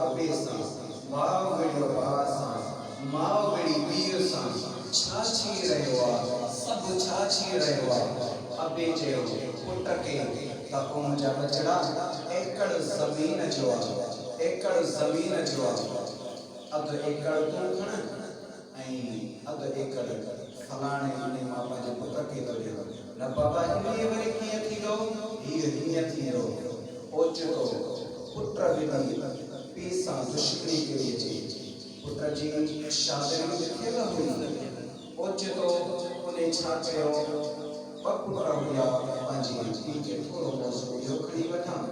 अबे सां, भाउ विड़ियो भाउ सां, माउ विड़ी पीउ सां, छा थी रहियो आहे, सभु छा थी रहियो आहे। अबे चयो पुट खे त मुंहिंजा बचड़ा एकड़ ज़मीन जो आहे, एकड़ ज़मीन जो आहे, अधु एकड़ तूं खण ऐं अधु एकड़ फलाणे ने मां पंहिंजे पुट खे थो ॾियां। न बाबा हीअं वरी कीअं थींदो, हीअं थींदो। ओचितो पुट विधी पीउ सां दुश्मनी कई अचे, पुट जी शादी थियल हुई। ओचितो उन छा कयो, ॿ पुट हुया, पंहिंजी पीउ खे थोरो मौज़ो इहो खणी वठां,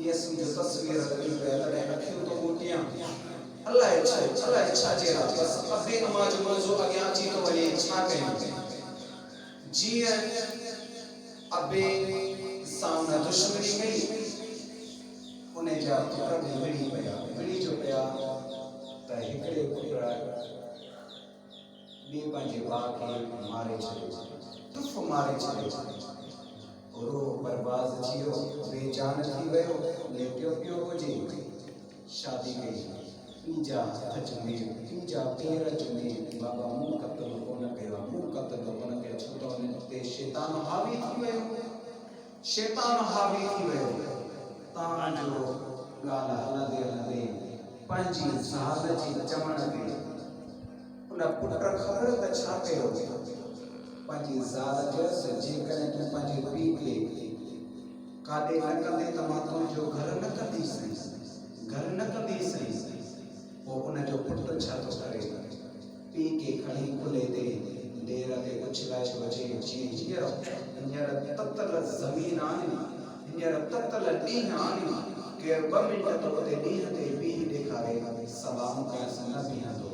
ईअं सम्झो तस्वीर लॻी पिया, तॾहिं अखियूं थो मोटियां, अलाए छा जे लाइ बसि अबे अम्मा जो मौज़ो अॻियां अची थो वञे, छा कयूं। जीअं अबे सां उन दुश्मनी कई, उन जा पुट बि विड़ी जो पिया त हिकिड़े पुट ॿिए पंहिंजे भाउ खे मारे छॾियो, तुफ़ मारे छॾियो। रो बर्बाद थी वियो, बेजान थी वियो, लेटियो पियो हुजे। शादी कई, पीउ जा हथ चुमे, पीउ जा पेर चुमे, बाबा मूं क़त्ल कोन कयो, मूं क़त्ल कोन कयो, छो त हुन ते शैतान हावी थी वियो, शैतान हावी थी वियो। तव्हांजो ॻाल्हि हलंदे पंहिंजी ज़ाल जे चवण ते उन पुट ख़बर त छा कयो, पंहिंजी ज़ाल चयसि जेकॾहिं तूं पंहिंजे पीउ खे काॾे न कंदे त मां तुंहिंजो घर न कंदीसि। पोइ उनजो पुट छा थो करे, पीउ खे खणी कुल्हे ते ॾेर ते उछलाए वञे, हींअर ततल ज़मीन आणी, हींअर ततल ॾींहं आणी, केरु 2 मिंट थो उते ॾींहं ते पीउ ॾेखारे सलाम कयांसि न बीहंदो।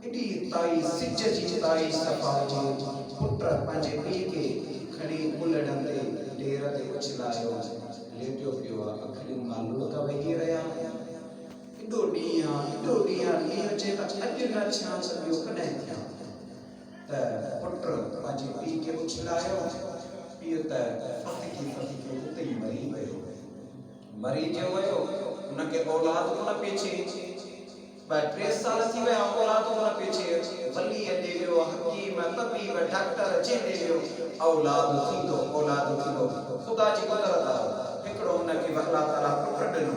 एॾी ताई सिज जी ताई सफ़ा हुजे, पुट पंहिंजे पीउ खे खणी कुल्हड़नि ते ॾेर ते उछलायो, लेटियो पियो आहे, अखियुनि मां लुड़क वही रहिया। एॾो ॾींहं चए त अॼु न थियां त ॿियो कॾहिं थियां। त पुट पंहिंजे पीउ खे उछलायो, पीउ त फतिकी उते ई मरी वियो। उनखे औलाद कोन पई अचे, 2-3 साल थी विया, औलाद कोन पई अचे। वलीअ ॾे वियो, हकीम, तबीब, डॉक्टर जंहिं ॾे वियो, औलाद थींदो। ख़ुदा जी कुदरत आहे, हिकिड़ो हुनखे अल्लाह ताला पुट ॾिनो।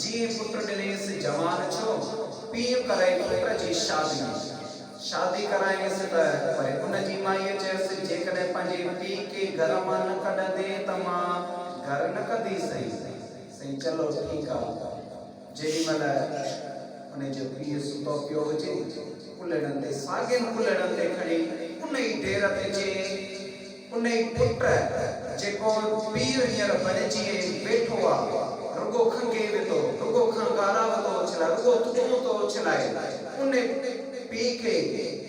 जीअं पुट ॾिनेसि, जवान छो, पीउ कराई पुट जी शादी कराईंसि त वरी उनजी माईअ चयसि जेकॾहिं पंहिंजे पीउ खे घर मां न कढंदे त मां घर न कंदीसि। सही, चलो ठीकु आहे। जेॾीमहिल उनजो पीउ सुतो पियो हुजे, कुल्हड़नि ते साॻियुनि कुल्हड़नि ते खणी उन ई ढेर ते चए, उन ई पुट जेको पीउ हींअर बणिजी वेठो आहे, रुगो खंगे वेठो, रुगो खंगारा थो उछलाए, रुगो तुतूं थो उछलाए, उन पीउ खे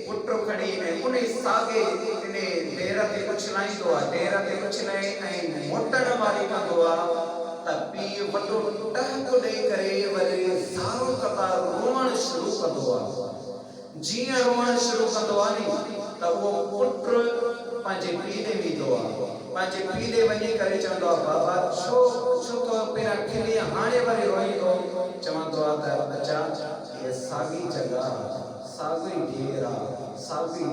पुट खणी ऐं उन साॻे इन ढेर ते उछलाईंदो आहे, ढेर ते उछलाए ऐं मोटण वारी कंदो आहे त पीउ वॾो टहको ॾेई करे वरी ज़ारो कतार रोअण शुरू कंदो आहे। जीअं रोअण शुरू कंदो आहे नी त उहो पुट पंहिंजे पीउ ॾे वेंदो आहे, पंहिंजे पीउ ॾे वञी करे चवंदो आहे बाबा छो तो पहिरां खिली हाणे वरी रोईंदो। चवंदो आहे त बचा इहा साॻी जॻह, साॻी ढेर आहे, साॻी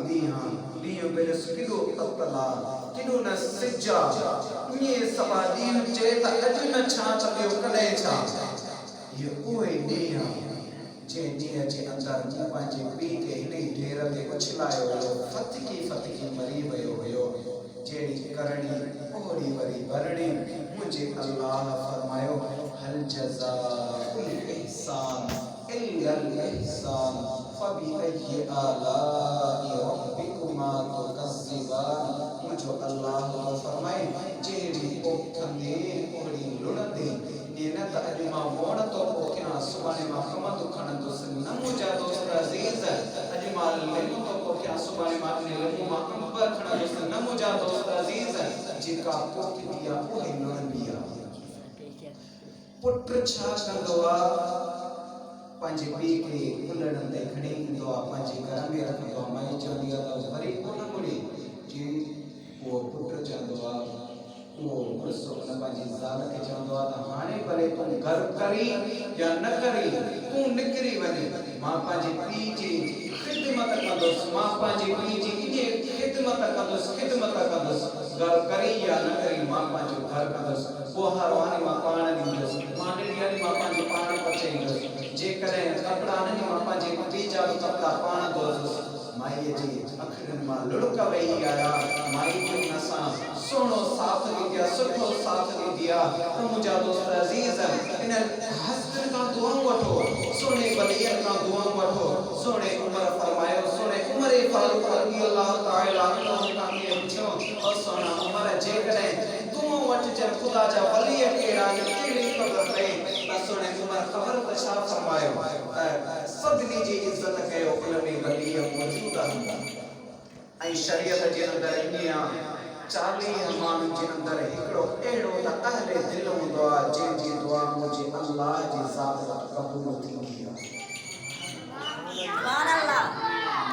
ॾींहं बेरस केॾो ततल आहे, केॾो न सिज आहे, ईअं सभा ॾींहं चए त अॼु न छा त ॿियो कॾहिं छा। इहो उहे ॾींहं आहे जंहिं ॾींहं जे अंदरि मूं पंहिंजे पीउ खे हिन ई ढेर ते उछलायो हुयो, फतिकी मरी वियो हुयो। जहिड़ी करणी ओड़ी वरी भरणी। मुंहिंजे अल्लाह फरमायो हल जज़ाउल इहसान इल्लल इहसान फबिअय्यि आलाइ रब्बिकुमा तुकज़्ज़िबान। मुंहिंजो अल्लाह फरमाए जहिड़ी पोखंदे ओड़ी लुणंदे, न त अॼु मां वण थो पोखियां, सुभाणे मां कम थो खणंदुसि। न मुंहिंजा दोस्त अज़ीज़, अॼु मां लिमो थो पोखियां, सुभाणे मां इन लिमो मां अंब खणंदुसि। न मुंहिंजा दोस्त अज़ीज़, जेका पोखंदी आहे उहे लुणंदी आहे। पुट छा कंदो आहे, पंहिंजे पीउ खे कुल्हड़नि ते खणी ईंदो आहे, पंहिंजे घर में रखंदो आहे। माई चवंदी आहे त वरी कोन मुड़े, जी उहो पुट चवंदो आहे वो गुस्सो न पंहिंजी ज़ाल खे चवंदो आहे त हाणे भले तूं घर करी या न करी तूं निकिरी वञे मां पंहिंजे पीउ जी ख़िदमत कंदुसि मां पंहिंजे पीउ जी ईअं ख़िदमत कंदुसि घर करी या न करी मां पंहिंजो घर कंदुसि पोइ हाणे मां पाण ॾींदुसि मां ॾिठी हाणे मां पंहिंजो पाण पचाईंदुसि जेकॾहिं कपिड़ा न ॾी मां पंहिंजे पीउ जा बि कपिड़ा पाण धोतुसि माईअ जी अखियुनि मां लुड़क वेही आया माई खे असां सुहिणो साथ ॾींदी आहे सुठो साथ ॾींदी आहे त मुंहिंजा दोस्त अज़ीज़ इन हस्बैंड खां दुआऊं वठो सुहिणे वलीअनि खां दुआऊं वठो सुहिणे उमिरि फरमायो सुहिणे उमिरि फारूक रज़ी अल्लाह ताला अन्हु खां पुछो ओ सुहिणा उमिरि जेकॾहिं दुआऊं वठजनि ख़ुदा जा वलीअ कहिड़ा कहिड़ी ख़बर पए त सुहिणे उमिरि ख़बर त छा फरमायो त सभिनी जी इज़त कयो उन में वलीअ मौजूद हूंदा ऐं शरीयत जे अंदरि ईअं 40 माण्हुनि जे अंदरि हिकिड़ो अहिड़ो त अहले दिलि हूंदो आहे जंहिंजी दुआ मुंहिंजे अल्लाह जी ज़ात वटि क़बूल थींदी आहे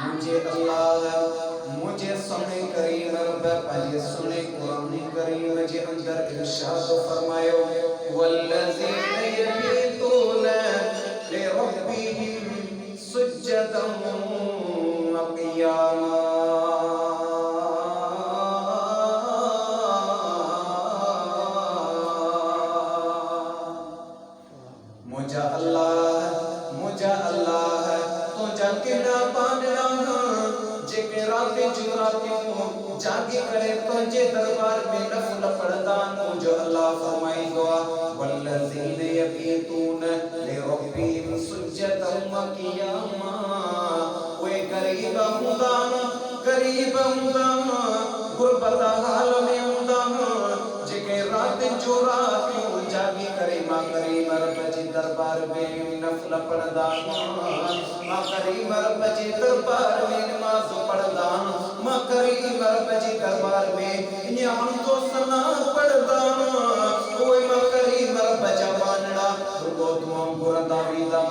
मुझे अल्लाह मुझे सुने करीम रब पंहिंजे सुने क़ुरान करीम जे अंदरि इरशाद फरमायो वल्लज़ीन यबीतून लिरब्बिहिम सुज्जदन व क़ियामा मुझा अल्लाह तुझा केड़ा बांडड़ा जेके राते जुरातियों जागी करे तुझे दरबार में नफल पढ़दा मुझो अल्लाह फरमाइंदो वल्लज़ीन यबीतून लिरब्बिहिम सुज्जदन व क़ियामा वे गरीब हुंदा गुरबत हाल में हुंदा जेके राते जुरातियों जागी करे मां करीम रब जी दरबार में नफल पढ़दा मां करीम रब जी दरबार में नमाज पढ़दा मां करीम रब जी दरबार में न्याम तो सना पढ़दा ओए मां करीम रब जा बानड़ा रुगो दुआ घुरंदा वींदा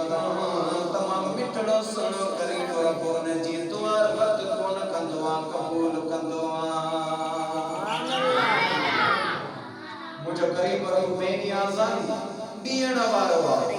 तमाम मिठड़ो सुनो करीम रब उन जी दुआ रद कोन कंदो आहे क़बूल कंदो मुझो करीम रब बेनियाज़न ॾियण वारो आहे